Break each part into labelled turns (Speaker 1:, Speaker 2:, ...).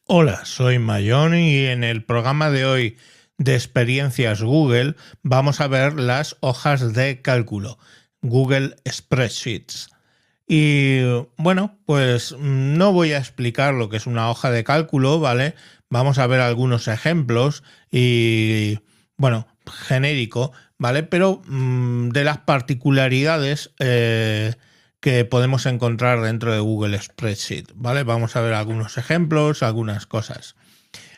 Speaker 1: Hola, soy Mayón y en el programa de hoy de experiencias Google vamos a ver las hojas de cálculo, Google Spreadsheets. Y bueno, pues no voy a explicar lo que es una hoja de cálculo, ¿vale? Vamos a ver algunos ejemplos y bueno, genérico, ¿vale? Pero de las particularidades que podemos encontrar dentro de Google Spreadsheet, ¿vale? Vamos a ver algunos ejemplos, algunas cosas.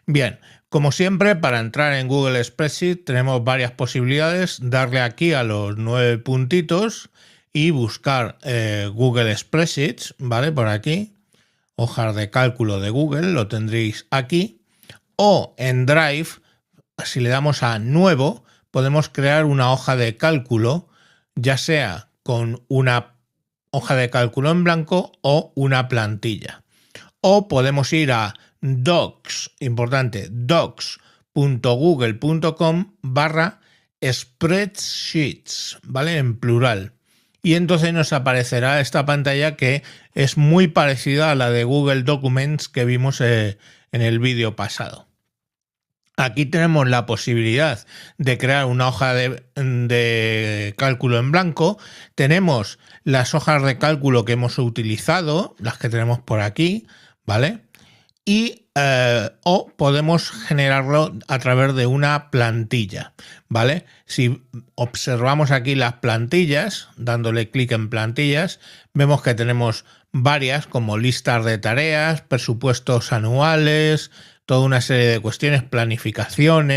Speaker 1: Bien, como siempre, para entrar en Google Spreadsheet tenemos varias posibilidades. Darle aquí a los 9 puntitos y buscar Google Spreadsheets, ¿vale? Por aquí, hojas de cálculo de Google, lo tendréis aquí. O en Drive, si le damos a Nuevo, podemos crear una hoja de cálculo, ya sea con una hoja de cálculo en blanco o una plantilla. O podemos ir a docs, importante, docs.google.com/spreadsheets, ¿vale? En plural. Y entonces nos aparecerá esta pantalla que es muy parecida a la de Google Documents que vimos en el vídeo pasado. Aquí tenemos la posibilidad de crear una hoja de cálculo en blanco. Tenemos las hojas de cálculo que hemos utilizado, las que tenemos por aquí, ¿vale? Y o podemos generarlo a través de una plantilla, ¿vale? Si observamos aquí las plantillas, dándole clic en plantillas, vemos que tenemos varias como listas de tareas, presupuestos anuales, toda una serie de cuestiones, planificación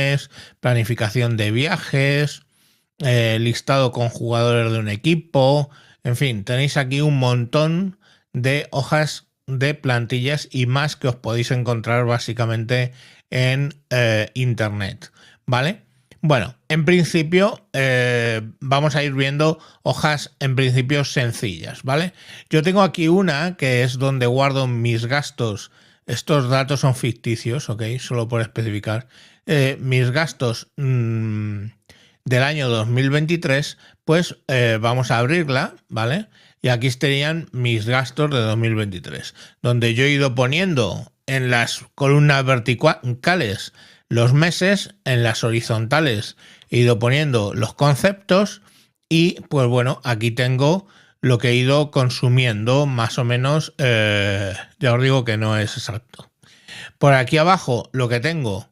Speaker 1: de viajes, listado con jugadores de un equipo, en fin, tenéis aquí un montón de hojas de plantillas y más que os podéis encontrar básicamente en internet, ¿vale? Bueno, en principio vamos a ir viendo hojas en principio sencillas, ¿vale? Yo tengo aquí una que es donde guardo mis gastos. Estos datos son ficticios, ¿ok? Solo por especificar. Mis gastos del año 2023, pues vamos a abrirla, ¿vale? Y aquí estarían mis gastos de 2023, donde yo he ido poniendo en las columnas verticales los meses, en las horizontales he ido poniendo los conceptos y pues bueno, aquí tengo lo que he ido consumiendo más o menos, ya os digo que no es exacto. Por aquí abajo lo que tengo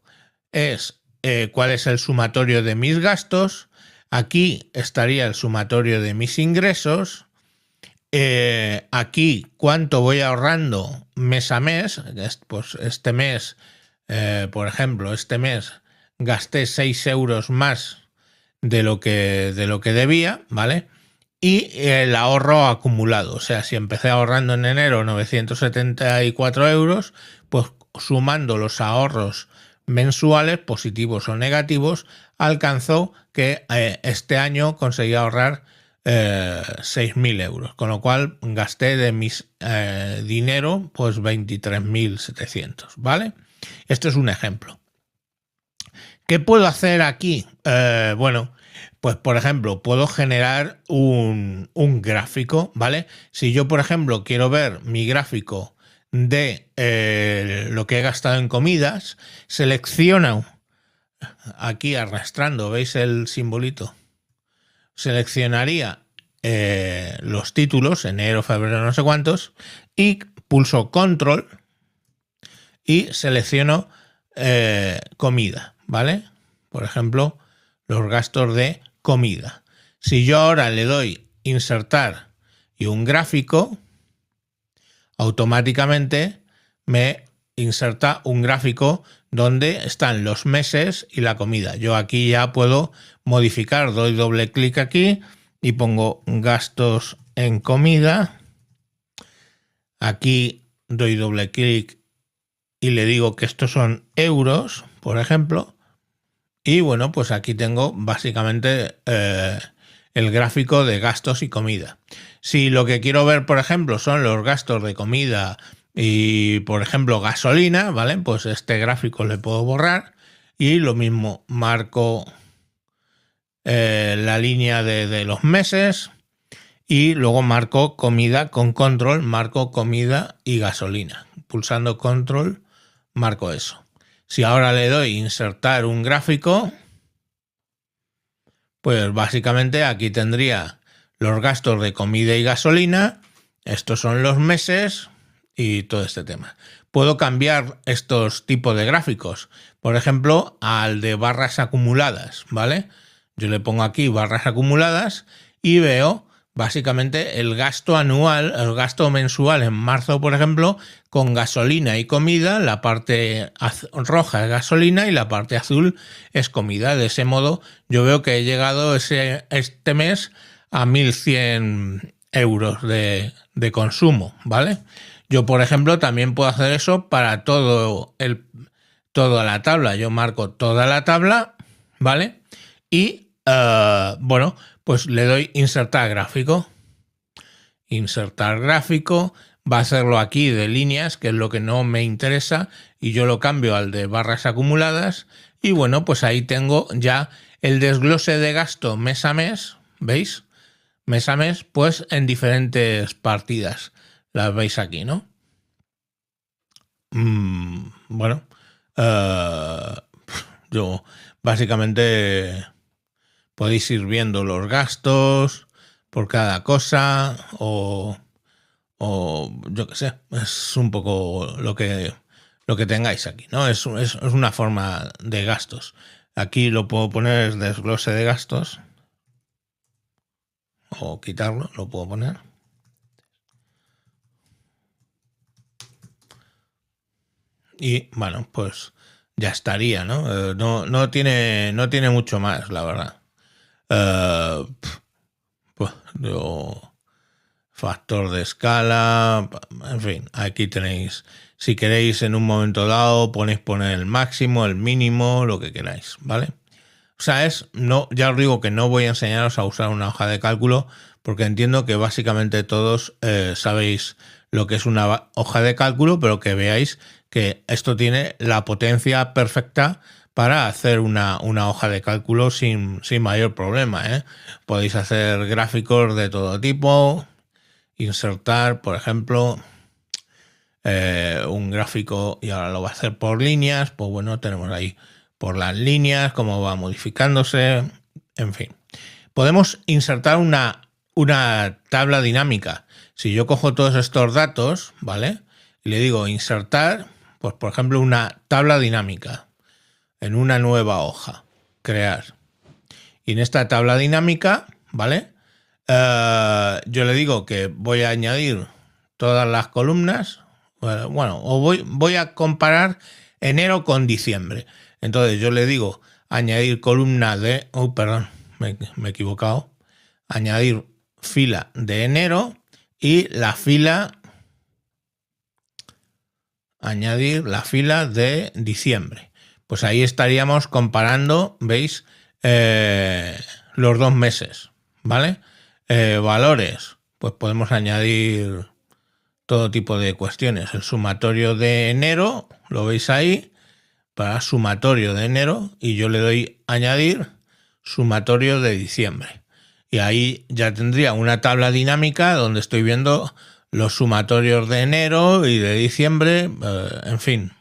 Speaker 1: es cuál es el sumatorio de mis gastos. Aquí estaría el sumatorio de mis ingresos. Aquí cuánto voy ahorrando mes a mes. Pues este mes, por ejemplo, este mes gasté 6 euros más de lo que debía, ¿vale? Y el ahorro acumulado, o sea, si empecé ahorrando en enero 974 euros, pues sumando los ahorros mensuales, positivos o negativos, alcanzó que este año conseguí ahorrar 6.000 euros, con lo cual gasté de mis dinero pues 23.700, ¿vale? Esto es un ejemplo. ¿Qué puedo hacer aquí? Bueno, pues por ejemplo, puedo generar un gráfico, ¿vale? Si yo, por ejemplo, quiero ver mi gráfico de lo que he gastado en comidas, selecciono aquí arrastrando, ¿veis el simbolito? Seleccionaría los títulos, enero, febrero, no sé cuántos, y pulso control y selecciono comida, ¿vale? Por ejemplo, los gastos de comida. Si yo ahora le doy insertar y un gráfico, automáticamente me inserta un gráfico donde están los meses y la comida. Yo aquí ya puedo modificar, doy doble clic aquí y pongo gastos en comida. Aquí doy doble clic y le digo que estos son euros, por ejemplo. Y bueno, pues aquí tengo básicamente el gráfico de gastos y comida. Si lo que quiero ver, por ejemplo, son los gastos de comida y, por ejemplo, gasolina, ¿vale? Pues este gráfico le puedo borrar y lo mismo, marco la línea de los meses y luego marco comida con control, marco comida y gasolina. Pulsando control marco eso. Si ahora le doy insertar un gráfico, pues básicamente aquí tendría los gastos de comida y gasolina, estos son los meses y todo este tema. Puedo cambiar estos tipos de gráficos, por ejemplo, al de barras acumuladas, ¿vale? Yo le pongo aquí barras acumuladas y veo básicamente el gasto anual, el gasto mensual en marzo, por ejemplo, con gasolina y comida, la parte roja es gasolina y la parte azul es comida. De ese modo yo veo que he llegado este mes a 1.100 euros de consumo, ¿vale? Yo, por ejemplo, también puedo hacer eso para toda la tabla. Yo marco toda la tabla, ¿vale? Y, bueno, pues le doy insertar gráfico. Insertar gráfico, va a hacerlo aquí de líneas, que es lo que no me interesa, y yo lo cambio al de barras acumuladas. Y bueno, pues ahí tengo ya el desglose de gasto mes a mes, ¿veis? Mes a mes, pues en diferentes partidas. Las veis aquí, ¿no? Bueno, yo básicamente podéis ir viendo los gastos por cada cosa o yo qué sé, es un poco lo que tengáis aquí, ¿no? Es una forma de gastos. Aquí lo puedo poner desglose de gastos o quitarlo, lo puedo poner. Y bueno, pues ya estaría, ¿no? No tiene mucho más, la verdad. Pues yo, factor de escala, en fin, aquí tenéis. Si queréis en un momento dado ponéis poner el máximo, el mínimo, lo que queráis, ¿vale? O sea, ya os digo que no voy a enseñaros a usar una hoja de cálculo porque entiendo que básicamente todos sabéis lo que es una hoja de cálculo, pero que veáis que esto tiene la potencia perfecta para hacer una hoja de cálculo sin mayor problema, ¿eh? Podéis hacer gráficos de todo tipo, insertar, por ejemplo, un gráfico y ahora lo va a hacer por líneas, pues bueno, tenemos ahí por las líneas, cómo va modificándose, en fin. Podemos insertar una tabla dinámica. Si yo cojo todos estos datos, ¿vale? Y le digo insertar, pues por ejemplo, una tabla dinámica en una nueva hoja, crear. Y en esta tabla dinámica, ¿vale? Yo le digo que voy a añadir todas las columnas, bueno, o voy a comparar enero con diciembre. Entonces yo le digo añadir columna de, perdón, me he equivocado, añadir fila de enero y añadir la fila de diciembre. Pues ahí estaríamos comparando, ¿veis? Los 2 meses, ¿vale? Valores, pues podemos añadir todo tipo de cuestiones. El sumatorio de enero, lo veis ahí, para sumatorio de enero, y yo le doy añadir sumatorio de diciembre. Y ahí ya tendría una tabla dinámica donde estoy viendo los sumatorios de enero y de diciembre, en fin.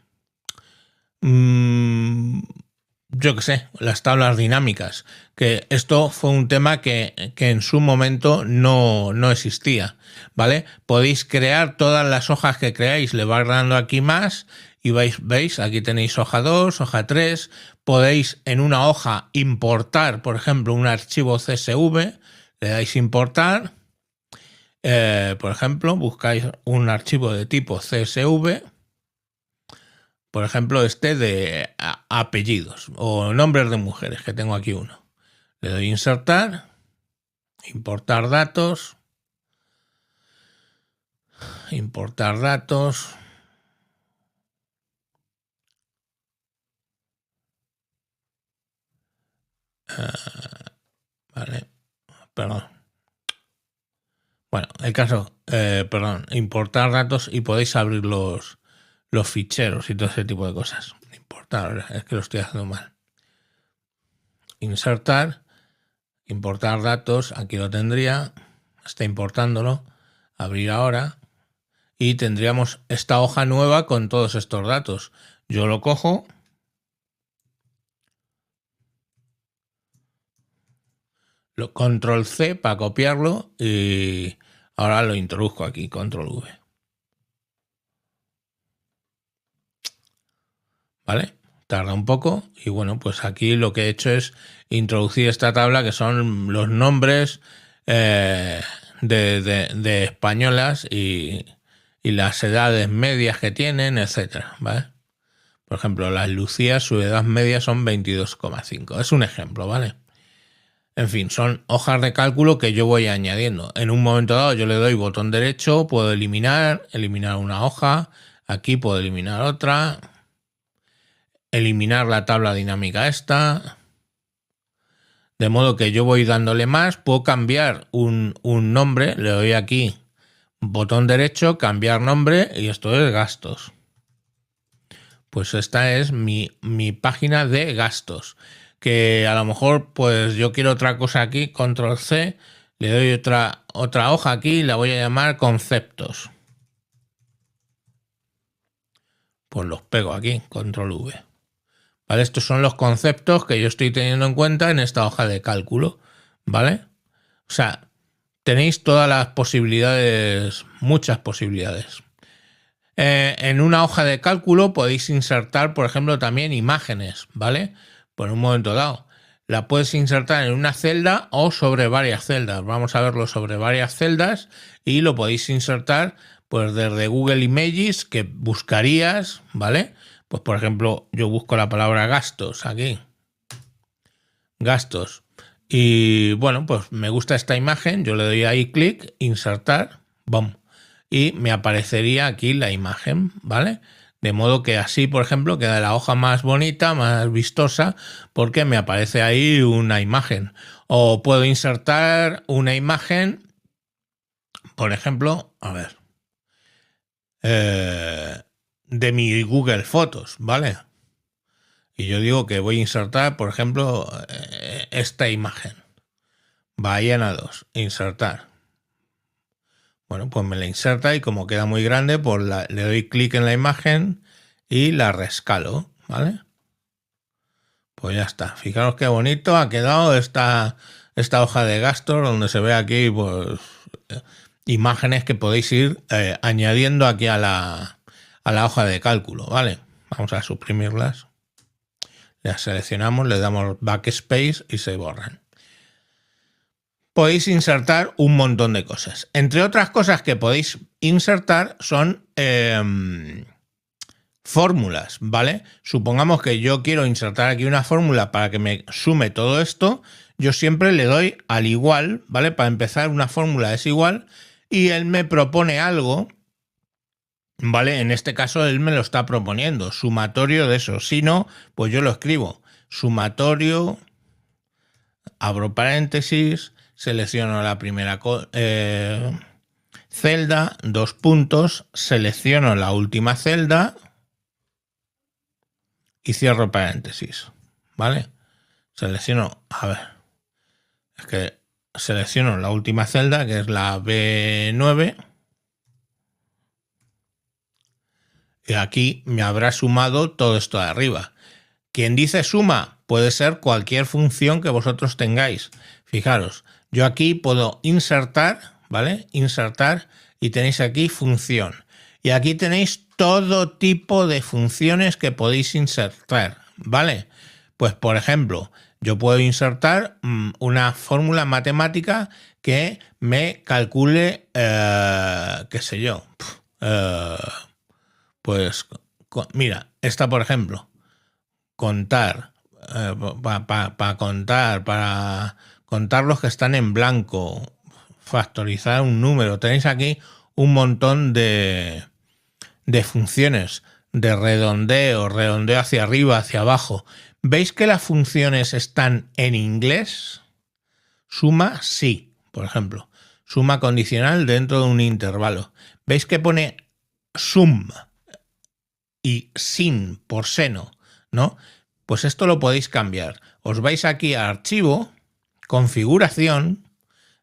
Speaker 1: Yo qué sé, las tablas dinámicas, que esto fue un tema que en su momento no existía, ¿vale? Podéis crear todas las hojas que creáis, le vais dando aquí más y veis, aquí tenéis hoja 2, hoja 3, podéis en una hoja importar, por ejemplo, un archivo CSV, le dais importar, por ejemplo, buscáis un archivo de tipo CSV, por ejemplo, este de apellidos o nombres de mujeres, que tengo aquí uno. Le doy insertar, importar datos, vale, perdón. Bueno, el caso, perdón, importar datos y podéis abrir los ficheros y todo ese tipo de cosas. Importar, es que lo estoy haciendo mal. Insertar, importar datos, aquí lo tendría, está importándolo, abrir ahora y tendríamos esta hoja nueva con todos estos datos. Yo lo cojo, control C para copiarlo y ahora lo introduzco aquí, control V. ¿Vale? Tarda un poco y bueno, pues aquí lo que he hecho es introducir esta tabla que son los nombres de españolas y las edades medias que tienen, etcétera, ¿vale? Por ejemplo, las Lucías, su edad media son 22,5. Es un ejemplo, ¿vale? En fin, son hojas de cálculo que yo voy añadiendo. En un momento dado yo le doy botón derecho, puedo eliminar una hoja, aquí puedo eliminar otra, eliminar la tabla dinámica esta, de modo que yo voy dándole más, puedo cambiar un nombre, le doy aquí botón derecho, cambiar nombre y esto es gastos. Pues esta es mi página de gastos, que a lo mejor pues yo quiero otra cosa aquí, control C, le doy otra hoja aquí y la voy a llamar conceptos. Pues los pego aquí, control V. ¿Vale? Estos son los conceptos que yo estoy teniendo en cuenta en esta hoja de cálculo, ¿vale? O sea, tenéis todas las posibilidades, muchas posibilidades. En una hoja de cálculo podéis insertar, por ejemplo, también imágenes, ¿vale? Por un momento dado. La puedes insertar en una celda o sobre varias celdas. Vamos a verlo sobre varias celdas y lo podéis insertar pues desde Google Images, que buscarías, ¿vale? Pues por ejemplo, yo busco la palabra gastos aquí. Gastos. Y bueno, pues me gusta esta imagen, yo le doy ahí clic, insertar, ¡bum! Y me aparecería aquí la imagen, ¿vale? De modo que así, por ejemplo, queda la hoja más bonita, más vistosa, porque me aparece ahí una imagen. O puedo insertar una imagen, por ejemplo, a ver, de mi Google Fotos, ¿vale? Y yo digo que voy a insertar, por ejemplo, esta imagen. Ballena 2, insertar. Bueno, pues me la inserta y como queda muy grande, pues le doy clic en la imagen y la rescalo, ¿vale? Pues ya está. Fijaros qué bonito ha quedado esta hoja de gastos donde se ve aquí pues imágenes que podéis ir añadiendo aquí a la hoja de cálculo, ¿vale? Vamos a suprimirlas. Las seleccionamos, le damos backspace y se borran. Podéis insertar un montón de cosas. Entre otras cosas que podéis insertar son fórmulas, ¿vale? Supongamos que yo quiero insertar aquí una fórmula para que me sume todo esto. Yo siempre le doy al igual, ¿vale? Para empezar, una fórmula es igual y él me propone algo, ¿vale? En este caso él me lo está proponiendo, sumatorio de eso. Si no, pues yo lo escribo. Sumatorio, abro paréntesis, selecciono la primera celda, 2 puntos, selecciono la última celda y cierro paréntesis, ¿vale? Selecciono, a ver, es que selecciono la última celda, que es la B9, y aquí me habrá sumado todo esto de arriba. Quien dice suma puede ser cualquier función que vosotros tengáis. Fijaros, yo aquí puedo insertar, ¿vale? Insertar y tenéis aquí función. Y aquí tenéis todo tipo de funciones que podéis insertar, ¿vale? Pues por ejemplo, yo puedo insertar una fórmula matemática que me calcule, qué sé yo, pues mira, esta por ejemplo, contar, para contar los que están en blanco, factorizar un número. Tenéis aquí un montón de funciones de redondeo hacia arriba, hacia abajo. ¿Veis que las funciones están en inglés? Suma sí, por ejemplo. Suma condicional dentro de un intervalo. ¿Veis que pone sum y sin por seno, ¿no? Pues esto lo podéis cambiar. Os vais aquí a archivo, configuración,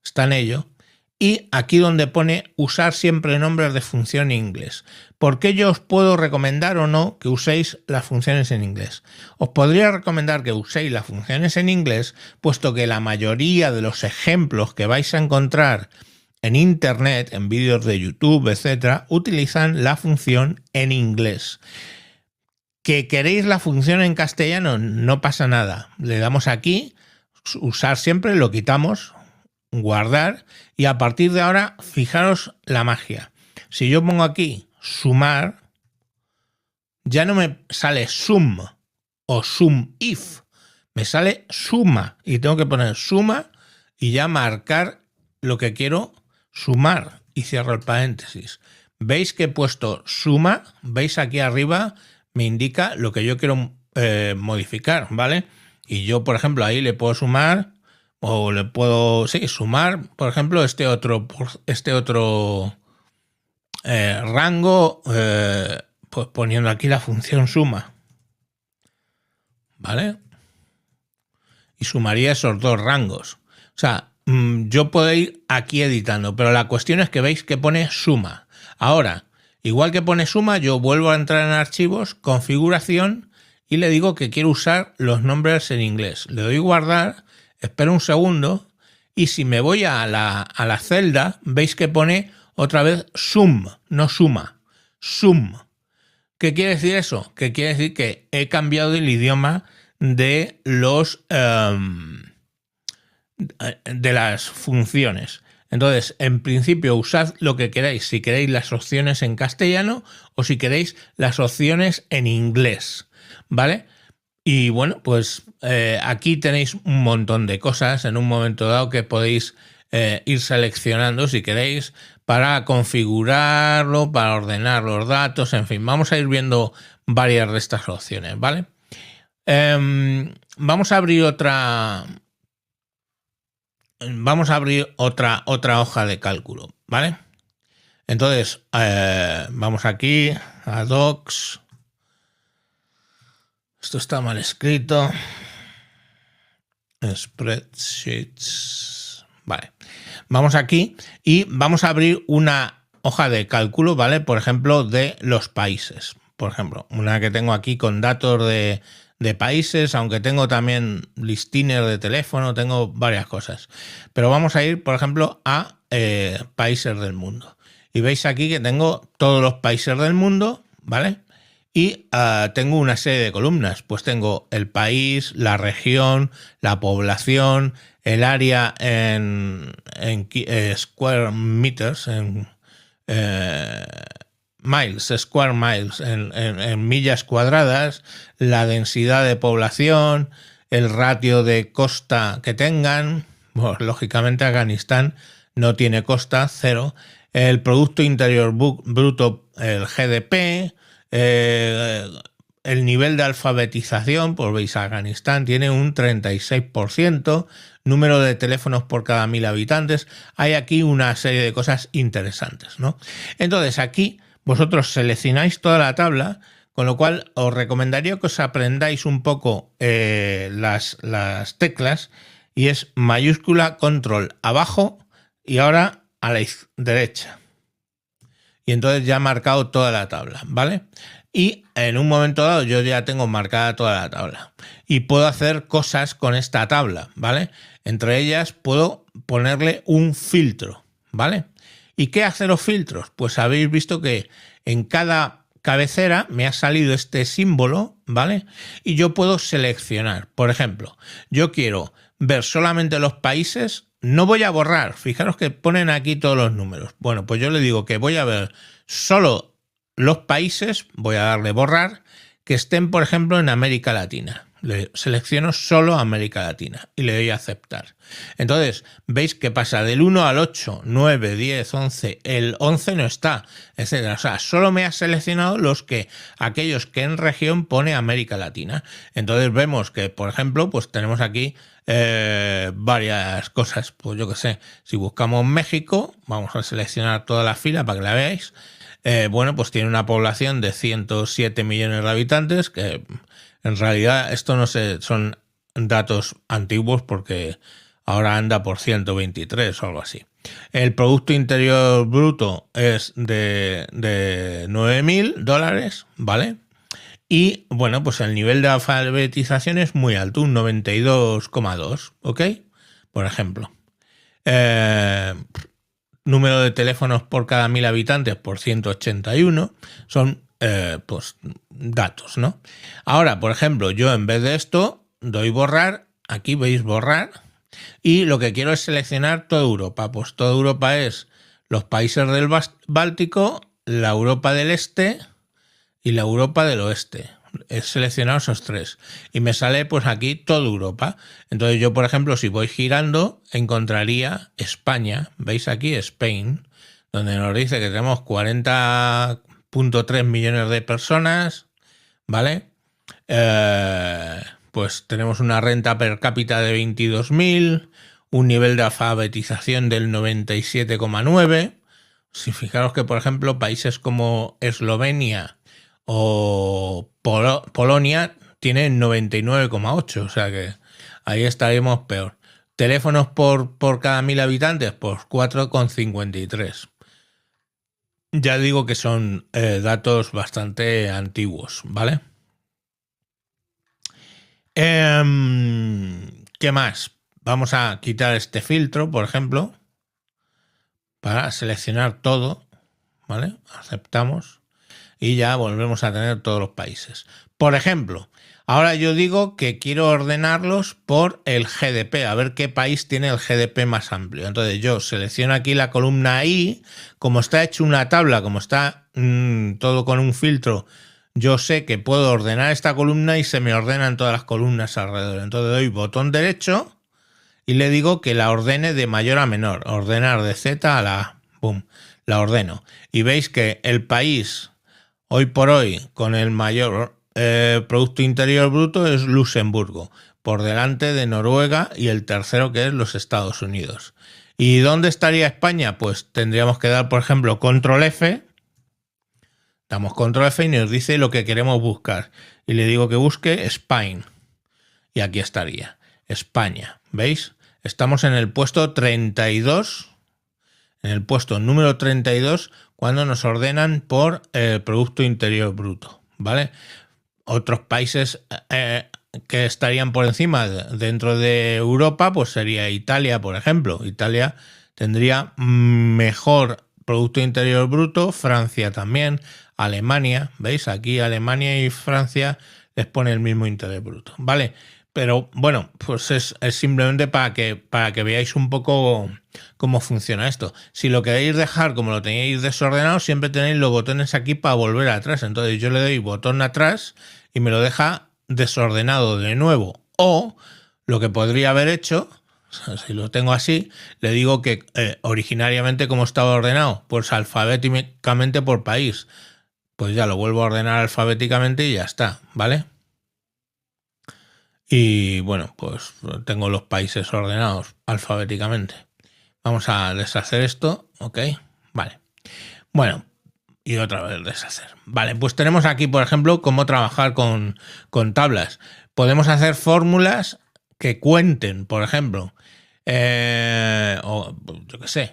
Speaker 1: está en ello, y aquí donde pone usar siempre nombres de función en inglés. ¿Por qué yo os puedo recomendar o no que uséis las funciones en inglés? Os podría recomendar que uséis las funciones en inglés, puesto que la mayoría de los ejemplos que vais a encontrar en internet, en vídeos de YouTube, etcétera, utilizan la función en inglés. ¿Que queréis la función en castellano? No pasa nada. Le damos aquí, usar siempre, lo quitamos, guardar, y a partir de ahora, fijaros la magia. Si yo pongo aquí sumar, ya no me sale sum o sum if, me sale suma, y tengo que poner suma y ya marcar lo que quiero sumar, y cierro el paréntesis. ¿Veis que he puesto suma? ¿Veis aquí arriba? Me indica lo que yo quiero modificar, ¿vale? Y yo, por ejemplo, ahí le puedo sumar, o le puedo, sí, sumar, por ejemplo, este otro rango, pues poniendo aquí la función suma, ¿vale? Y sumaría esos dos rangos. O sea, yo puedo ir aquí editando, pero la cuestión es que veis que pone suma. Ahora, igual que pone suma, yo vuelvo a entrar en archivos, configuración, y le digo que quiero usar los nombres en inglés. Le doy guardar, espero un segundo, y si me voy a la celda, veis que pone otra vez sum, no suma, sum. ¿Qué quiere decir eso? Que quiere decir que he cambiado el idioma de de las funciones. Entonces, en principio, usad lo que queráis. Si queréis las opciones en castellano o si queréis las opciones en inglés, ¿vale? Y bueno, pues aquí tenéis un montón de cosas en un momento dado que podéis ir seleccionando si queréis para configurarlo, para ordenar los datos, en fin, vamos a ir viendo varias de estas opciones, ¿vale? Vamos a abrir otra hoja de cálculo, ¿vale? Entonces, vamos aquí a Docs. Esto está mal escrito. Spreadsheets. Vale. Vamos aquí y vamos a abrir una hoja de cálculo, ¿vale? Por ejemplo, de los países. Por ejemplo, una que tengo aquí con datos de países, aunque tengo también listines de teléfono, tengo varias cosas. Pero vamos a ir, por ejemplo, a países del mundo. Y veis aquí que tengo todos los países del mundo, ¿vale? Y tengo una serie de columnas. Pues tengo el país, la región, la población, el área en square meters, en miles, square miles, en millas cuadradas, la densidad de población, el ratio de costa que tengan. Bueno, lógicamente Afganistán no tiene costa, 0. El Producto Interior Bruto, el GDP, el nivel de alfabetización, pues veis, Afganistán tiene un 36%, número de teléfonos por cada 1000 habitantes. Hay aquí una serie de cosas interesantes, ¿no? Entonces aquí vosotros seleccionáis toda la tabla, con lo cual os recomendaría que os aprendáis un poco las teclas, y es mayúscula, control abajo y ahora a la derecha. Y entonces ya he marcado toda la tabla, ¿vale? Y en un momento dado yo ya tengo marcada toda la tabla y puedo hacer cosas con esta tabla, ¿vale? Entre ellas puedo ponerle un filtro, ¿vale? ¿Y qué hacen los filtros? Pues habéis visto que en cada cabecera me ha salido este símbolo, ¿vale? Y yo puedo seleccionar. Por ejemplo, yo quiero ver solamente los países. No voy a borrar, fijaros que ponen aquí todos los números. Bueno, pues yo le digo que voy a ver solo los países, voy a darle borrar, que estén, por ejemplo, en América Latina. Le selecciono solo América Latina y le doy a aceptar. Entonces, veis que pasa del 1 al 8, 9, 10, 11, el 11 no está, etc. O sea, solo me ha seleccionado aquellos que en región pone América Latina. Entonces vemos que, por ejemplo, pues tenemos aquí varias cosas. Pues yo qué sé, si buscamos México, vamos a seleccionar toda la fila para que la veáis. Bueno, pues tiene una población de 107 millones de habitantes, que en realidad esto no sé, son datos antiguos porque ahora anda por 123 o algo así. El Producto Interior Bruto es de $9.000, ¿vale? Y bueno, pues el nivel de alfabetización es muy alto, un 92,2, ¿ok? Por ejemplo. Número de teléfonos por cada 1.000 habitantes por 181. Son pues datos, ¿no? Ahora, por ejemplo, yo en vez de esto doy borrar, aquí veis borrar, y lo que quiero es seleccionar toda Europa. Pues toda Europa es los países del Báltico, la Europa del Este y la Europa del Oeste. He seleccionado esos tres y me sale pues aquí toda Europa. Entonces yo, por ejemplo, si voy girando, encontraría España. ¿Veis aquí? Spain, donde nos dice que tenemos 40,3 millones de personas, ¿vale? Pues tenemos una renta per cápita de 22.000, un nivel de alfabetización del 97,9. Si fijaros que, por ejemplo, países como Eslovenia o Polonia tienen 99,8, o sea que ahí estaríamos peor. Teléfonos por cada 1.000 habitantes, pues 4,53. Ya digo que son datos bastante antiguos, ¿vale? ¿Qué más? Vamos a quitar este filtro, por ejemplo, para seleccionar todo, ¿vale? Aceptamos y ya volvemos a tener todos los países. Por ejemplo, ahora yo digo que quiero ordenarlos por el GDP, a ver qué país tiene el GDP más amplio. Entonces yo selecciono aquí la columna I, como está hecho una tabla, como está todo con un filtro, yo sé que puedo ordenar esta columna y se me ordenan todas las columnas alrededor. Entonces doy botón derecho y le digo que la ordene de mayor a menor. Ordenar de Z a la A. ¡Bum! La ordeno. Y veis que el país hoy por hoy con el mayor Producto Interior Bruto es Luxemburgo, por delante de Noruega y el tercero que es los Estados Unidos. ¿Y dónde estaría España? Pues tendríamos que dar, por ejemplo, control F. Damos control F y nos dice lo que queremos buscar. Y le digo que busque Spain. Y aquí estaría. España. ¿Veis? Estamos en el puesto 32. En el puesto número 32 cuando nos ordenan por el Producto Interior Bruto. ¿Vale? Otros países que estarían por encima dentro de Europa, pues sería Italia, por ejemplo. Italia tendría mejor Producto Interior Bruto, Francia también, Alemania, ¿veis? Aquí Alemania y Francia les pone el mismo interés bruto, ¿vale? Pero bueno, pues es simplemente para que veáis un poco cómo funciona esto. Si lo queréis dejar como lo tenéis desordenado, siempre tenéis los botones aquí para volver atrás. Entonces yo le doy botón atrás y me lo deja desordenado de nuevo. O lo que podría haber hecho, si lo tengo así, le digo que originariamente como estaba ordenado, pues alfabéticamente por país. Pues ya lo vuelvo a ordenar alfabéticamente y ya está, ¿vale? Y bueno, pues tengo los países ordenados alfabéticamente. Vamos a deshacer esto, ¿ok? Vale. Bueno, y otra vez deshacer. Vale, pues tenemos aquí, por ejemplo, cómo trabajar con tablas. Podemos hacer fórmulas que cuenten, por ejemplo, o yo qué sé,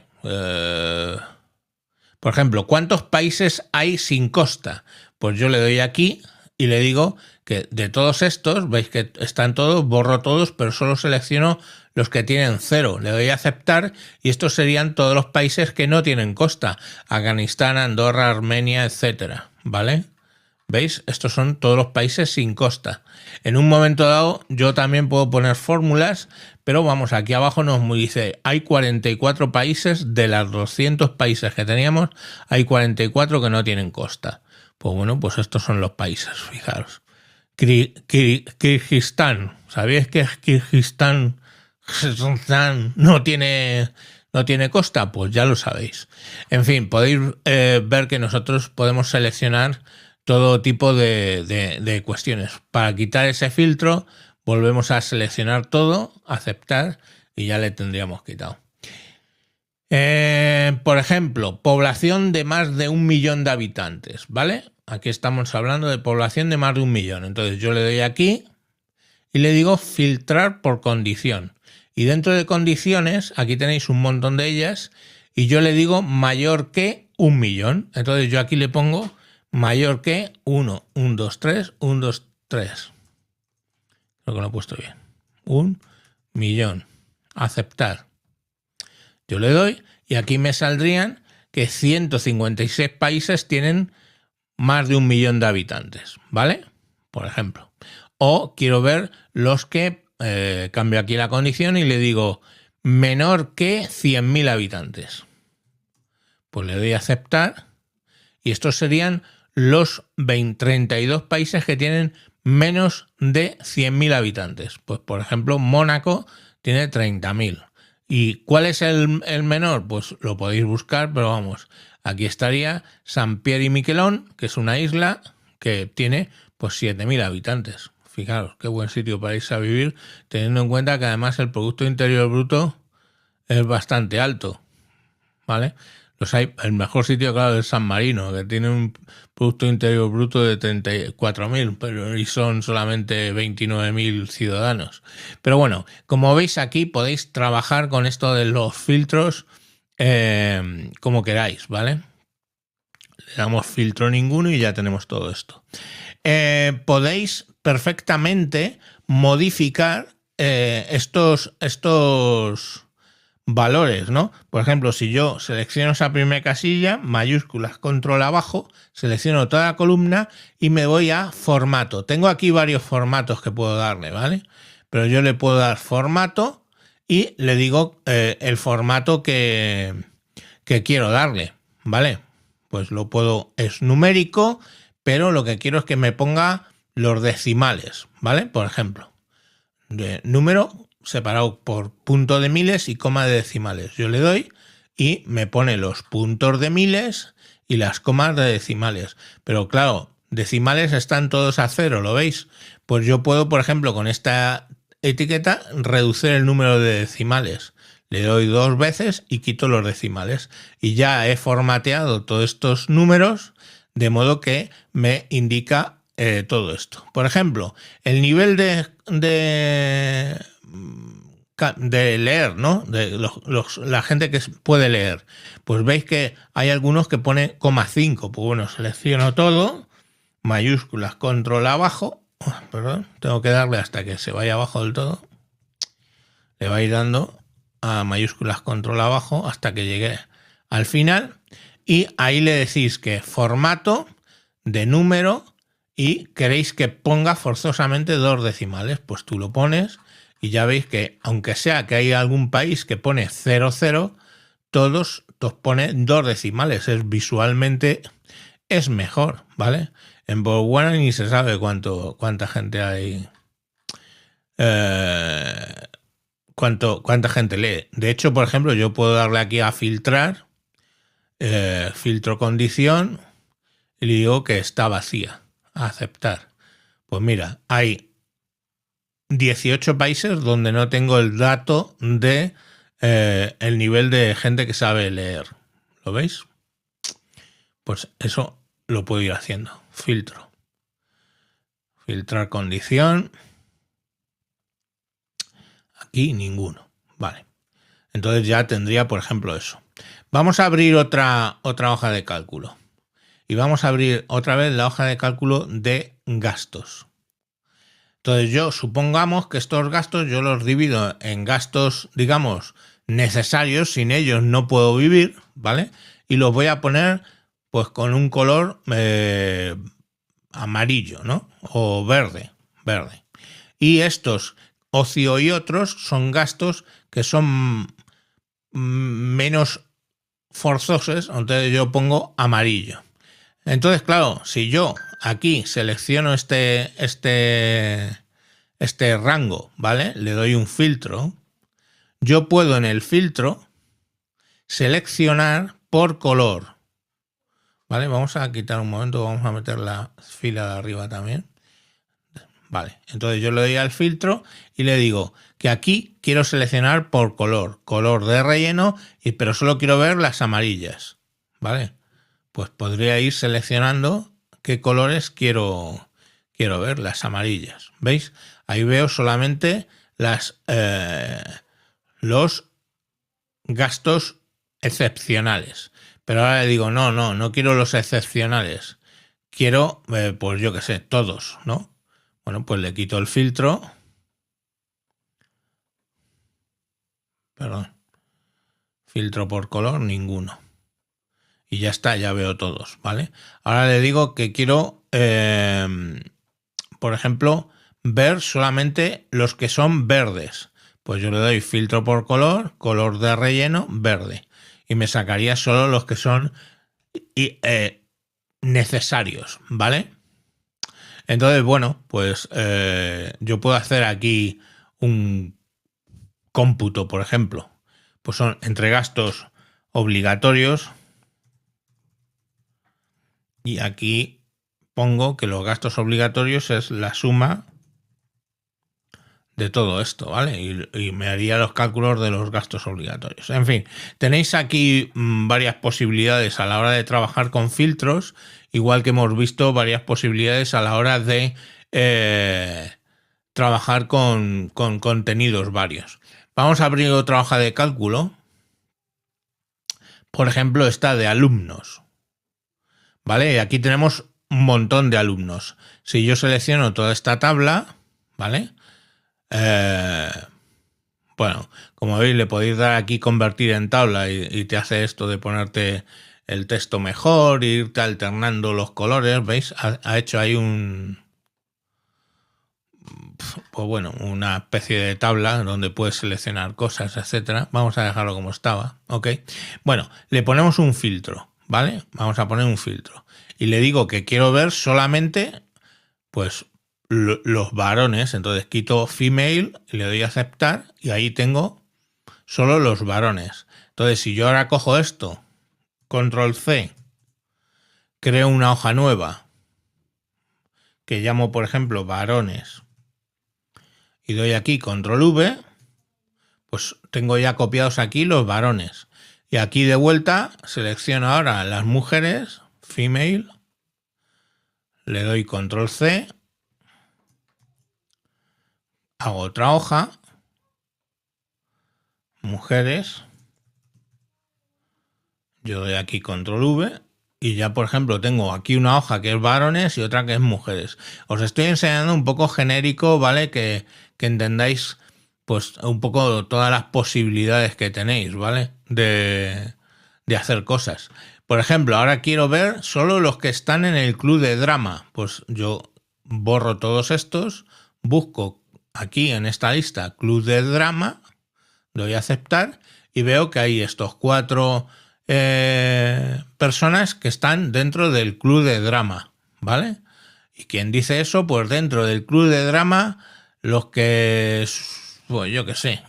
Speaker 1: por ejemplo, ¿cuántos países hay sin costa? Pues yo le doy aquí y le digo que de todos estos, veis que están todos, borro todos, pero solo selecciono los que tienen 0. Le doy a aceptar y estos serían todos los países que no tienen costa. Afganistán, Andorra, Armenia, etcétera, ¿vale? ¿Veis? Estos son todos los países sin costa. En un momento dado yo también puedo poner fórmulas, pero vamos, aquí abajo nos dice hay 44 países, de los 200 países que teníamos, hay 44 que no tienen costa. Pues bueno, pues estos son los países, fijaros. Kirguistán, ¿sabéis que Kirguistán no tiene costa? Pues ya lo sabéis. En fin, podéis ver que nosotros podemos seleccionar todo tipo de cuestiones. Para quitar ese filtro, volvemos a seleccionar todo, aceptar y ya le tendríamos quitado. Por ejemplo, población de más de 1 millón de habitantes, ¿vale? Aquí estamos hablando de población de más de 1 millón. Entonces yo le doy aquí y le digo filtrar por condición. Y dentro de condiciones, aquí tenéis un montón de ellas, y yo le digo mayor que 1.000.000. Entonces yo aquí le pongo mayor que 1, 1, 2, 3, 1, 2, 3. Creo que lo he puesto bien. 1.000.000. Aceptar. Yo le doy y aquí me saldrían que 156 países tienen más de 1.000.000 de habitantes, ¿vale? Por ejemplo. O quiero ver los que cambio aquí la condición y le digo menor que 100.000 habitantes. Pues le doy a aceptar y estos serían los 32 países que tienen menos de 100.000 habitantes. Pues por ejemplo, Mónaco tiene 30.000. ¿Y cuál es el menor? Pues lo podéis buscar, pero vamos, aquí estaría San Pierre y Miquelón, que es una isla que tiene pues 7.000 habitantes. Fijaros, qué buen sitio para irse a vivir, teniendo en cuenta que además el Producto Interior Bruto es bastante alto, ¿vale? El mejor sitio, claro, es San Marino, que tiene un Producto Interior Bruto de 34.000, pero y son solamente 29.000 ciudadanos. Pero bueno, como veis aquí podéis trabajar con esto de los filtros como queráis, ¿vale? Le damos filtro ninguno y ya tenemos todo esto. Podéis perfectamente modificar estos valores, ¿no? Por ejemplo, si yo selecciono esa primera casilla, mayúsculas, control abajo, selecciono toda la columna y me voy a formato. Tengo aquí varios formatos que puedo darle, ¿vale? Pero yo le puedo dar formato y le digo el formato que quiero darle, ¿vale? Pues lo puedo, es numérico, pero lo que quiero es que me ponga los decimales, ¿vale? Por ejemplo, de número separado por punto de miles y coma de decimales. Yo le doy y me pone los puntos de miles y las comas de decimales. Pero claro, decimales están todos a cero, ¿lo veis? Pues yo puedo, por ejemplo, con esta etiqueta reducir el número de decimales. Le doy 2 veces y quito los decimales. Y ya he formateado todos estos números de modo que me indica todo esto. Por ejemplo, el nivel de leer, ¿no? De la gente que puede leer. Pues veis que hay algunos que pone 5. Pues bueno, selecciono todo, mayúsculas, control abajo. Perdón, tengo que darle hasta que se vaya abajo del todo. Le vais dando a mayúsculas, control abajo hasta que llegue al final. Y ahí le decís que formato de número y queréis que ponga forzosamente 2 decimales. Pues tú lo pones y ya veis que aunque sea que hay algún país que pone 00, todos pone 2 decimales. Visualmente es mejor, ¿vale? En Botswana ni se sabe cuánta gente hay. Cuánta gente lee. De hecho, por ejemplo, yo puedo darle aquí a filtrar, filtro condición, y le digo que está vacía, a aceptar. Pues mira, hay 18 países donde no tengo el dato de el nivel de gente que sabe leer. ¿Lo veis? Pues eso lo puedo ir haciendo. Filtro. Filtrar condición. Aquí ninguno. Vale. Entonces ya tendría, por ejemplo, eso. Vamos a abrir otra hoja de cálculo. Y vamos a abrir otra vez la hoja de cálculo de gastos. Entonces yo supongamos que estos gastos yo los divido en gastos, digamos, necesarios, sin ellos no puedo vivir, ¿vale? Y los voy a poner pues con un color amarillo, ¿no? O verde. Y estos ocio y otros son gastos que son menos forzosos, entonces yo pongo amarillo. Entonces, claro, si yo aquí selecciono este rango, ¿vale? Le doy un filtro. Yo puedo en el filtro seleccionar por color, ¿vale? Vamos a quitar un momento, vamos a meter la fila de arriba también. Vale, entonces yo le doy al filtro y le digo que aquí quiero seleccionar por color de relleno, pero solo quiero ver las amarillas, ¿vale? Pues podría ir seleccionando qué colores quiero ver, las amarillas. ¿Veis? Ahí veo solamente las los gastos excepcionales. Pero ahora le digo, no quiero los excepcionales. Quiero, pues yo qué sé, todos, ¿no? Bueno, pues le quito el filtro. Perdón. Filtro por color, ninguno. Y ya está, ya veo todos, ¿vale? Ahora le digo que quiero, por ejemplo, ver solamente los que son verdes. Pues yo le doy filtro por color, color de relleno, verde. Y me sacaría solo los que son necesarios, ¿vale? Entonces, bueno, pues yo puedo hacer aquí un cómputo, por ejemplo. Pues son entre gastos obligatorios. Y aquí pongo que los gastos obligatorios es la suma de todo esto, ¿vale? Y me haría los cálculos de los gastos obligatorios. En fin, tenéis aquí varias posibilidades a la hora de trabajar con filtros, igual que hemos visto varias posibilidades a la hora de trabajar con contenidos varios. Vamos a abrir otra hoja de cálculo. Por ejemplo, esta de alumnos. ¿Vale? Aquí tenemos un montón de alumnos. Si yo selecciono toda esta tabla, ¿vale? Bueno, como veis, le podéis dar aquí convertir en tabla y te hace esto de ponerte el texto mejor, irte alternando los colores, ¿veis? Ha hecho ahí pues bueno, una especie de tabla donde puedes seleccionar cosas, etcétera. Vamos a dejarlo como estaba, ¿ok? Bueno, le ponemos un filtro, ¿vale? Vamos a poner un filtro. Y le digo que quiero ver solamente, pues, los varones. Entonces quito female y le doy a aceptar y ahí tengo solo los varones. Entonces si yo ahora cojo esto, control C, creo una hoja nueva que llamo, por ejemplo, varones y doy aquí control V, pues tengo ya copiados aquí los varones. Y aquí de vuelta selecciono ahora las mujeres, female, le doy control C, hago otra hoja, mujeres, yo doy aquí control V y ya, por ejemplo, tengo aquí una hoja que es varones y otra que es mujeres. Os estoy enseñando un poco genérico, ¿vale? Que entendáis pues un poco todas las posibilidades que tenéis, ¿vale? De hacer cosas. Por ejemplo, ahora quiero ver solo los que están en el club de drama. Pues yo borro todos estos, busco aquí en esta lista club de drama, doy a aceptar y veo que hay estos 4 personas que están dentro del club de drama, ¿vale? Y quien dice eso, pues dentro del club de drama, los que, pues yo qué sé,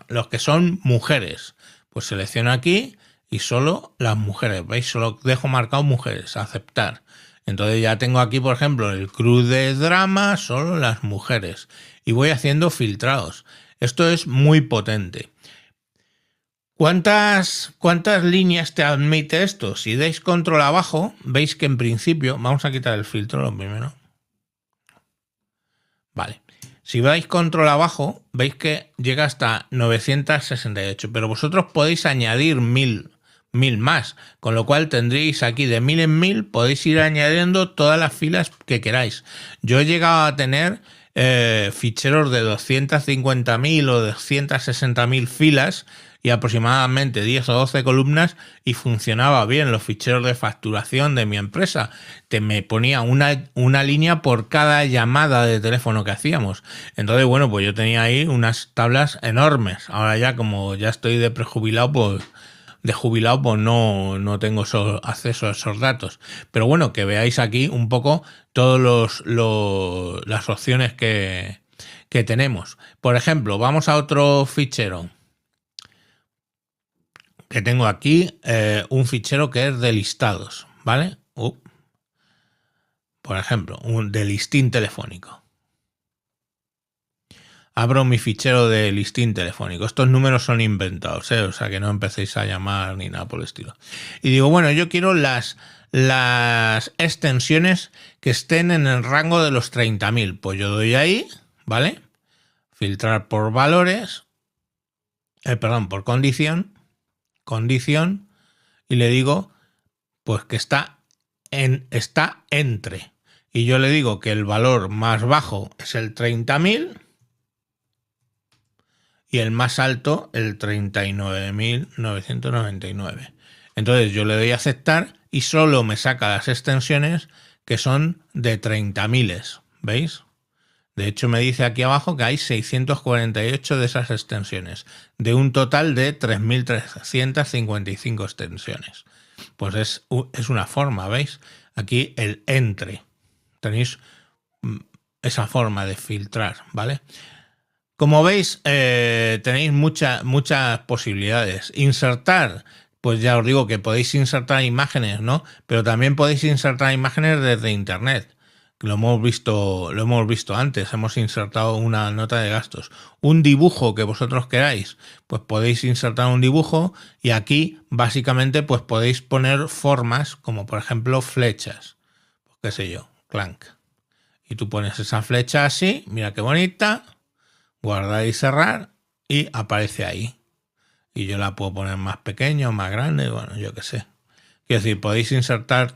Speaker 1: los que son mujeres, pues selecciono aquí y solo las mujeres, ¿veis? Solo dejo marcado mujeres, aceptar. Entonces ya tengo aquí, por ejemplo, el club de drama, solo las mujeres. Y voy haciendo filtrados. Esto es muy potente. ¿Cuántas líneas te admite esto? Si dais control abajo, veis que en principio, vamos a quitar el filtro lo primero. Vale. Si dais control abajo, veis que llega hasta 968, pero vosotros podéis añadir 1000 más, con lo cual tendréis aquí de 1000 en 1000, podéis ir añadiendo todas las filas que queráis. Yo he llegado a tener ficheros de 250.000 o 260.000 filas y aproximadamente 10 o 12 columnas y funcionaba bien los ficheros de facturación de mi empresa. Me ponía una línea por cada llamada de teléfono que hacíamos. Entonces, bueno, pues yo tenía ahí unas tablas enormes. Ahora ya, como ya estoy de prejubilado, pues de jubilado, pues no tengo acceso a esos datos. Pero bueno, que veáis aquí un poco todas las opciones que tenemos. Por ejemplo, vamos a otro fichero que tengo aquí, un fichero que es de listados, ¿vale? Por ejemplo, un de listín telefónico. Abro mi fichero de listín telefónico. Estos números son inventados, o sea que no empecéis a llamar ni nada por el estilo. Y digo, bueno, yo quiero las extensiones que estén en el rango de los 30.000. Pues yo doy ahí, ¿vale? Filtrar por valores. perdón, por condición, y le digo pues que está entre. Y yo le digo que el valor más bajo es el 30.000 y el más alto el 39.999. Entonces yo le doy a aceptar y solo me saca las extensiones que son de 30.000, ¿veis? De hecho me dice aquí abajo que hay 648 de esas extensiones, de un total de 3.355 extensiones. Pues es una forma, ¿veis? Aquí el entre. Tenéis esa forma de filtrar, ¿vale? Como veis, tenéis muchas posibilidades. Insertar, pues ya os digo que podéis insertar imágenes, ¿no? Pero también podéis insertar imágenes desde internet. Lo hemos visto antes, hemos insertado una nota de gastos. Un dibujo que vosotros queráis, pues podéis insertar un dibujo y aquí básicamente pues podéis poner formas como por ejemplo flechas. Pues qué sé yo, clank. Y tú pones esa flecha así, mira qué bonita, guardar y cerrar y aparece ahí. Y yo la puedo poner más pequeña o más grande, bueno, yo qué sé. Quiero decir, podéis insertar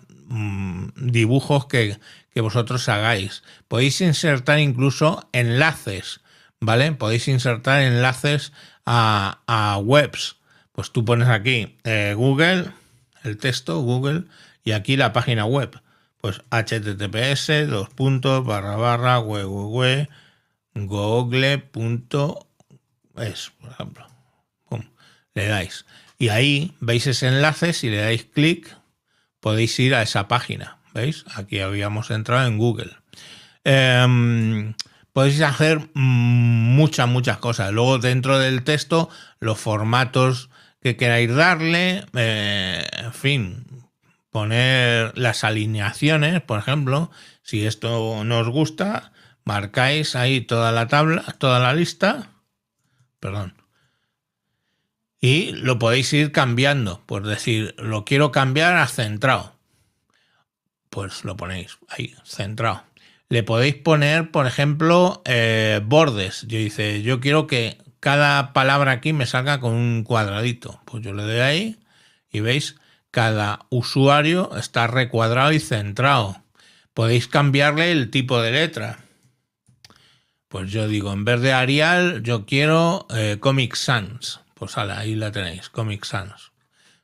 Speaker 1: dibujos que vosotros hagáis. Podéis insertar incluso enlaces, ¿vale? Podéis insertar enlaces a webs. Pues tú pones aquí Google, el texto Google, y aquí la página web. Pues https://google.es, por ejemplo. Pum, le dais. Y ahí veis ese enlace, si le dais clic, podéis ir a esa página. ¿Veis? Aquí habíamos entrado en Google. Podéis hacer muchas cosas. Luego dentro del texto, los formatos que queráis darle, en fin, poner las alineaciones, por ejemplo, si esto no os gusta, marcáis ahí toda la tabla, toda la lista, perdón, y lo podéis ir cambiando, pues decir, lo quiero cambiar a centrado, pues lo ponéis ahí, centrado. Le podéis poner, por ejemplo, bordes. Yo quiero que cada palabra aquí me salga con un cuadradito. Pues yo le doy ahí y veis, cada usuario está recuadrado y centrado. Podéis cambiarle el tipo de letra. Pues yo digo, en vez de Arial, yo quiero Comic Sans. Pues ahí la tenéis, Comic Sans.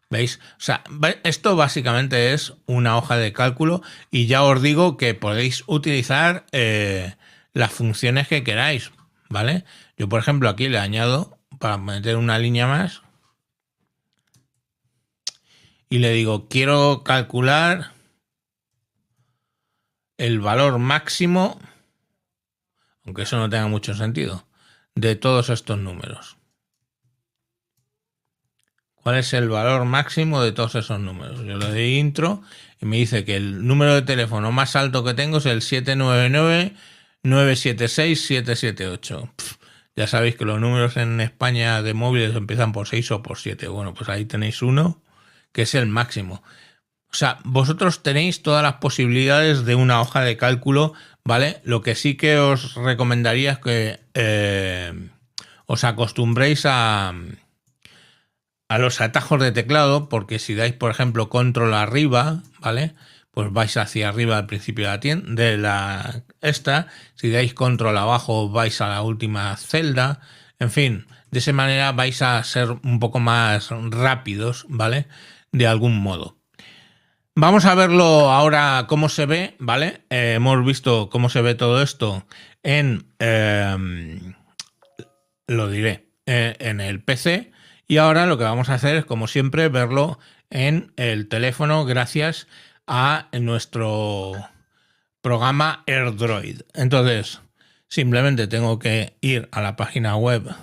Speaker 1: ¿Veis? O sea, esto básicamente es una hoja de cálculo y ya os digo que podéis utilizar las funciones que queráis, ¿vale? Yo, por ejemplo, aquí le añado para meter una línea más y le digo, quiero calcular el valor máximo, aunque eso no tenga mucho sentido, de todos estos números. ¿Cuál es el valor máximo de todos esos números? Yo le doy intro y me dice que el número de teléfono más alto que tengo es el 799-976-778. Ya sabéis que los números en España de móviles empiezan por 6 o por 7. Bueno, pues ahí tenéis uno que es el máximo. O sea, vosotros tenéis todas las posibilidades de una hoja de cálculo, ¿vale? Lo que sí que os recomendaría es que os acostumbréis a los atajos de teclado, porque si dais, por ejemplo, control arriba, ¿vale? Pues vais hacia arriba al principio de la si dais control abajo vais a la última celda, en fin, de esa manera vais a ser un poco más rápidos, ¿vale? De algún modo. Vamos a verlo ahora cómo se ve, ¿vale? Hemos visto cómo se ve todo esto en, lo diré, en el PC. Y ahora lo que vamos a hacer es, como siempre, verlo en el teléfono gracias a nuestro programa AirDroid. Entonces, simplemente tengo que ir a la página web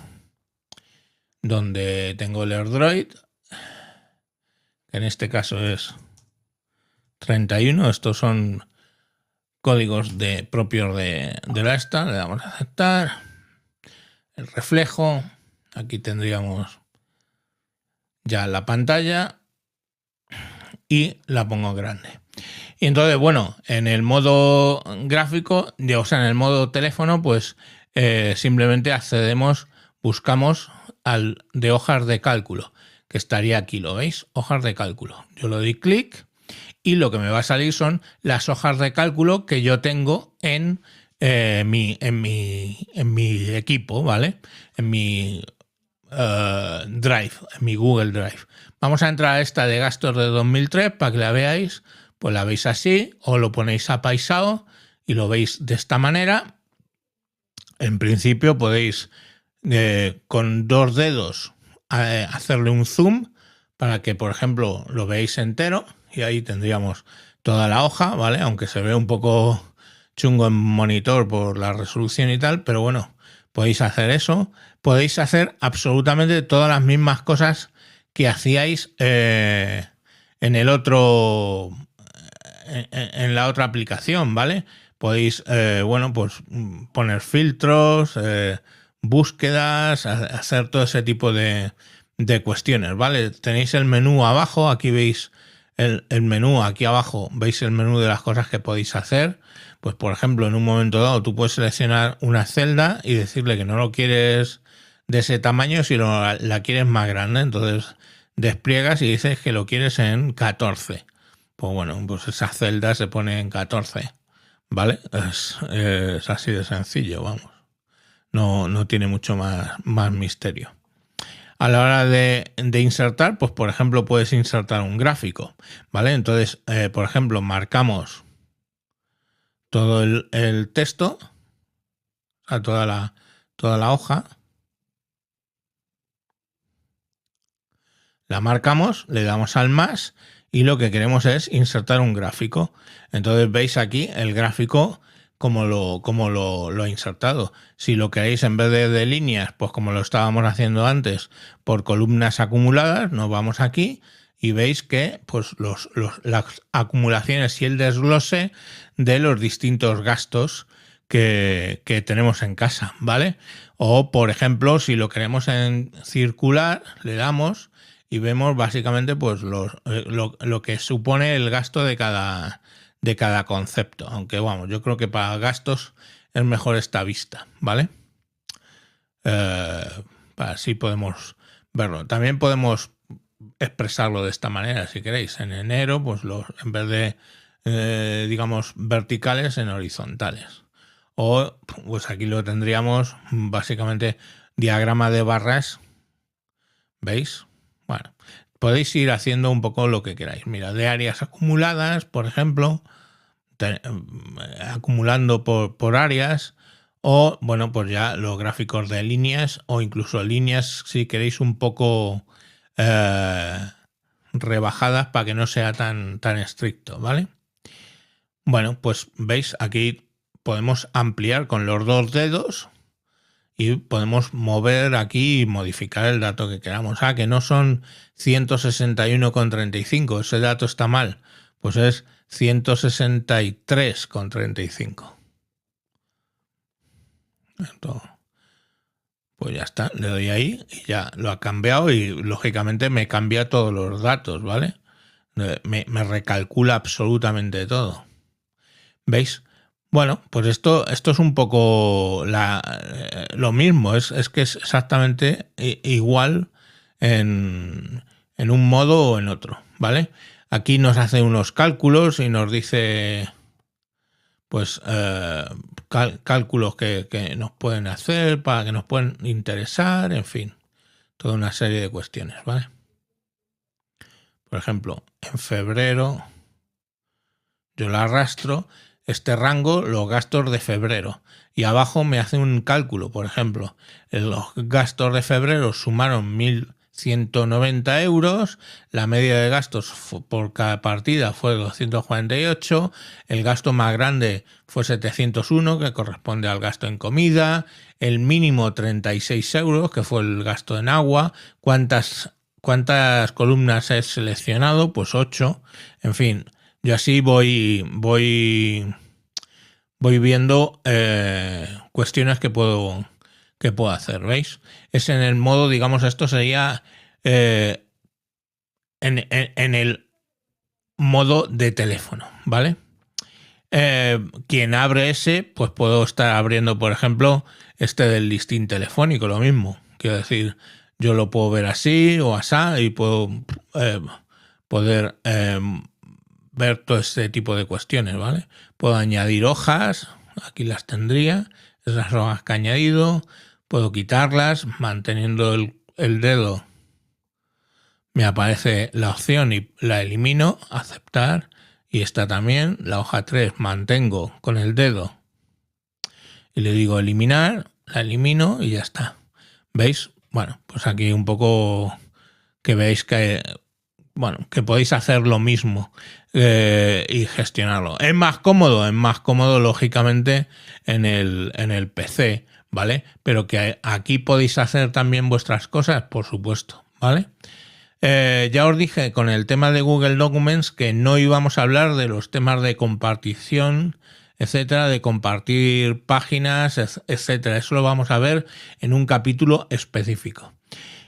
Speaker 1: donde tengo el AirDroid, que en este caso es 31. Estos son códigos propios de la esta. Le damos a aceptar. El reflejo. Aquí tendríamos ya la pantalla y la pongo grande. Y entonces, bueno, en el modo gráfico, o sea, en el modo teléfono, pues simplemente accedemos, buscamos de hojas de cálculo, que estaría aquí, ¿lo veis? Hojas de cálculo. Yo le doy clic y lo que me va a salir son las hojas de cálculo que yo tengo en mi equipo, ¿vale? En mi Drive, en mi Google Drive. Vamos a entrar a esta de gastos de 2003 para que la veáis. Pues la veis así, o lo ponéis apaisado y lo veis de esta manera. En principio podéis con 2 dedos hacerle un zoom para que, por ejemplo, lo veáis entero y ahí tendríamos toda la hoja, ¿vale? Aunque se ve un poco chungo en monitor por la resolución y tal, pero bueno, podéis hacer eso. Podéis hacer absolutamente todas las mismas cosas que hacíais en el otro, en la otra aplicación, ¿vale? Podéis, bueno, pues poner filtros, búsquedas, hacer todo ese tipo de cuestiones, ¿vale? Tenéis el menú abajo, aquí veis el menú, aquí abajo veis el menú de las cosas que podéis hacer. Pues, por ejemplo, en un momento dado tú puedes seleccionar una celda y decirle que no lo quieres de ese tamaño, sino la quieres más grande. Entonces despliegas y dices que lo quieres en 14. Pues bueno, pues esa celda se pone en 14, ¿vale? Es así de sencillo, vamos. No tiene mucho más misterio. A la hora de insertar, pues por ejemplo puedes insertar un gráfico, ¿vale? Entonces, por ejemplo, marcamos todo el texto, a toda la hoja, la marcamos, le damos al más y lo que queremos es insertar un gráfico. Entonces veis aquí el gráfico como lo he insertado. Si lo queréis en vez de líneas, pues como lo estábamos haciendo antes, por columnas acumuladas, nos vamos aquí y veis que pues las acumulaciones y el desglose de los distintos gastos que tenemos en casa, ¿vale? O, por ejemplo, si lo queremos en circular, le damos y vemos básicamente pues lo que supone el gasto de cada concepto. Aunque vamos, yo creo que para gastos es mejor esta vista, ¿vale? Así podemos verlo. También podemos expresarlo de esta manera, si queréis. En enero, pues en vez de, digamos, verticales, en horizontales. O, pues aquí lo tendríamos básicamente diagrama de barras. ¿Veis? Bueno, podéis ir haciendo un poco lo que queráis. Mira, de áreas acumuladas, por ejemplo, acumulando por áreas, o, bueno, pues ya los gráficos de líneas, o incluso líneas, si queréis, un poco rebajadas para que no sea tan estricto, ¿vale? Bueno, pues veis, aquí podemos ampliar con los 2 dedos y podemos mover aquí y modificar el dato que queramos. Que no son 161,35, ese dato está mal, pues es 163,35. Pues ya está, le doy ahí y ya lo ha cambiado y lógicamente me cambia todos los datos, ¿vale? Me recalcula absolutamente todo. ¿Veis? Bueno, pues esto es un poco lo mismo, es que es exactamente igual en un modo o en otro, ¿vale? Aquí nos hace unos cálculos y nos dice pues cálculos que nos pueden hacer, para que nos pueden interesar, en fin, toda una serie de cuestiones, ¿vale? Por ejemplo, en febrero yo la arrastro, este rango, los gastos de febrero, y abajo me hace un cálculo, por ejemplo, los gastos de febrero sumaron 1.190 euros, la media de gastos por cada partida fue 248, el gasto más grande fue 701, que corresponde al gasto en comida, el mínimo 36 euros, que fue el gasto en agua, ¿cuántas columnas he seleccionado? Pues 8, en fin. Yo así voy viendo cuestiones que puedo hacer, ¿veis? Es en el modo, digamos, esto sería en el modo de teléfono, ¿vale? Quien abre ese, pues puedo estar abriendo, por ejemplo, este del listín telefónico, lo mismo. Quiero decir, yo lo puedo ver así o asá y puedo poder ver todo este tipo de cuestiones, ¿vale? Puedo añadir hojas, aquí las tendría, esas hojas que he añadido, puedo quitarlas, manteniendo el dedo me aparece la opción y la elimino, aceptar, y esta también, la hoja 3, mantengo con el dedo y le digo eliminar, la elimino y ya está. ¿Veis? Bueno, pues aquí un poco que veis que, bueno, que podéis hacer lo mismo y gestionarlo. Es más cómodo lógicamente en el PC, ¿vale? Pero que aquí podéis hacer también vuestras cosas, por supuesto, ¿vale? Ya os dije con el tema de Google Documents que no íbamos a hablar de los temas de compartición, etcétera, de compartir páginas, etcétera. Eso lo vamos a ver en un capítulo específico.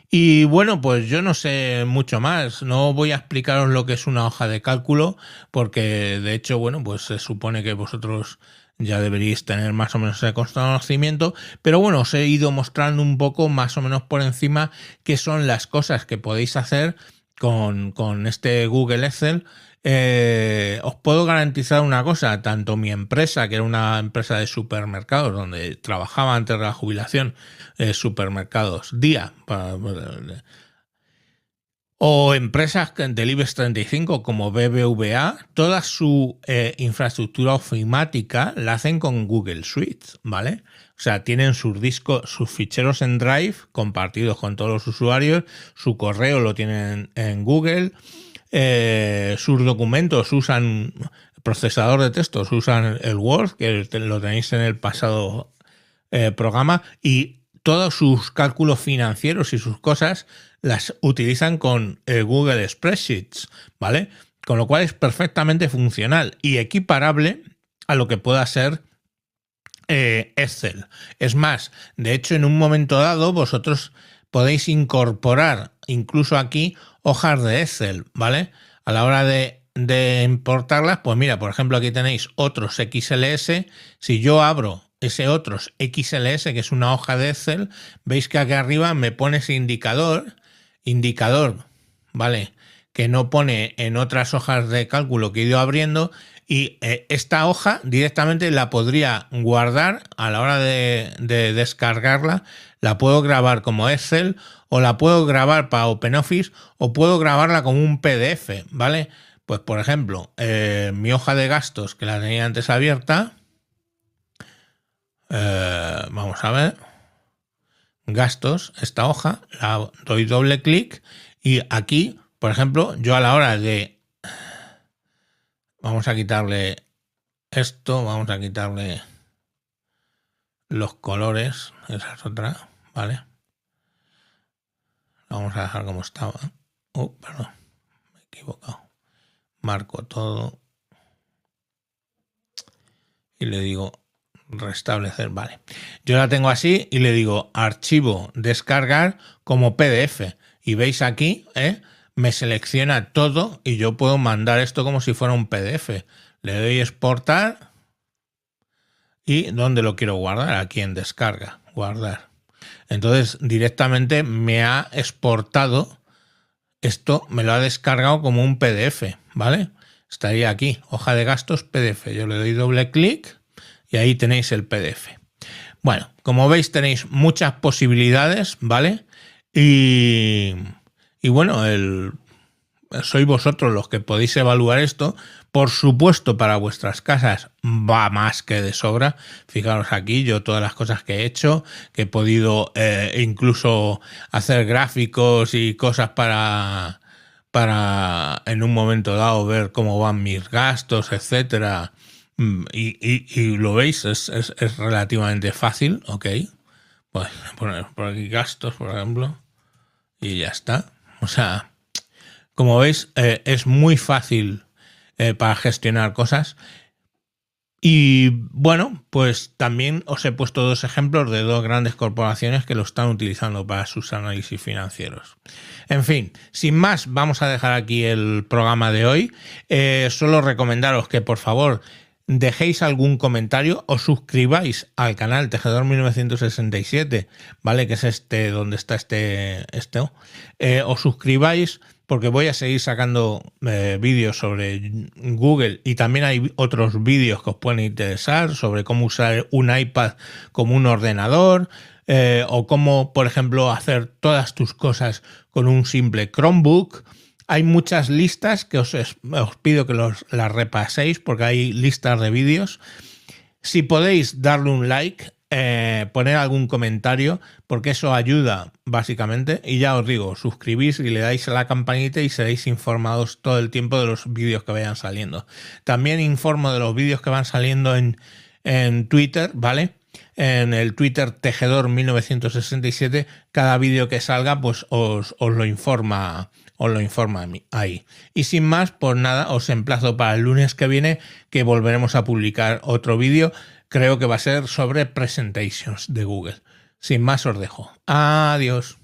Speaker 1: Y bueno, pues yo no sé mucho más, no voy a explicaros lo que es una hoja de cálculo, porque de hecho, bueno, pues se supone que vosotros ya deberíais tener más o menos ese conocimiento, pero bueno, os he ido mostrando un poco más o menos por encima qué son las cosas que podéis hacer con este Google Excel. Os puedo garantizar una cosa, tanto mi empresa, que era una empresa de supermercados donde trabajaba antes de la jubilación, supermercados día, o empresas del IBEX 35 como BBVA, toda su infraestructura ofimática la hacen con Google Suite, ¿vale? O sea, tienen sus discos, sus ficheros en Drive compartidos con todos los usuarios, su correo lo tienen en Google, sus documentos usan procesador de textos, usan el Word, que lo tenéis en el pasado programa, y todos sus cálculos financieros y sus cosas las utilizan con Google Spreadsheets, ¿vale? Con lo cual es perfectamente funcional y equiparable a lo que pueda ser Excel. Es más, de hecho, en un momento dado vosotros podéis incorporar incluso aquí hojas de Excel, ¿vale? A la hora de importarlas, pues mira, por ejemplo, aquí tenéis otros XLS. Si yo abro ese otros XLS, que es una hoja de Excel, veis que aquí arriba me pone ese indicador, ¿vale? Que no pone en otras hojas de cálculo que he ido abriendo, y esta hoja directamente la podría guardar a la hora de descargarla, la puedo grabar como Excel o la puedo grabar para OpenOffice o puedo grabarla como un PDF, ¿vale? Pues por ejemplo, mi hoja de gastos que la tenía antes abierta, vamos a ver, gastos, esta hoja, la doy doble clic y aquí, por ejemplo, yo a la hora de, vamos a quitarle esto, vamos a quitarle los colores, esa es otra, ¿vale? Vamos a dejar como estaba. Perdón, me he equivocado. Marco todo y le digo restablecer, vale. Yo la tengo así y le digo archivo descargar como PDF y veis aquí, me selecciona todo y yo puedo mandar esto como si fuera un PDF. Le doy exportar y ¿dónde lo quiero guardar? Aquí en descarga, guardar. Entonces directamente me ha exportado esto, me lo ha descargado como un PDF, ¿vale? Estaría aquí, hoja de gastos PDF. Yo le doy doble clic y ahí tenéis el PDF. Bueno, como veis tenéis muchas posibilidades, ¿vale? Y bueno, sois vosotros los que podéis evaluar esto. Por supuesto, para vuestras casas va más que de sobra. Fijaros aquí, yo todas las cosas que he hecho, que he podido incluso hacer gráficos y cosas para en un momento dado ver cómo van mis gastos, etcétera. Y lo veis, es relativamente fácil, ok. Voy a poner por aquí gastos, por ejemplo, y ya está. O sea, como veis, es muy fácil para gestionar cosas. Y bueno, pues también os he puesto dos ejemplos de dos grandes corporaciones que lo están utilizando para sus análisis financieros. En fin, sin más, vamos a dejar aquí el programa de hoy. Solo recomendaros que por favor dejéis algún comentario, os suscribáis al canal Tejedor 1967, ¿vale? Que es este, donde está os suscribáis porque voy a seguir sacando vídeos sobre Google y también hay otros vídeos que os pueden interesar sobre cómo usar un iPad como un ordenador o cómo, por ejemplo, hacer todas tus cosas con un simple Chromebook. Hay muchas listas que os pido que las repaséis porque hay listas de vídeos. Si podéis darle un like, poner algún comentario, porque eso ayuda básicamente. Y ya os digo, suscribís y le dais a la campanita y seréis informados todo el tiempo de los vídeos que vayan saliendo. También informo de los vídeos que van saliendo en Twitter, ¿vale? En el Twitter Tejedor 1967, cada vídeo que salga, pues os lo informa ahí. Y sin más, pues nada, os emplazo para el lunes que viene, que volveremos a publicar otro vídeo. Creo que va a ser sobre presentations de Google. Sin más, os dejo. Adiós.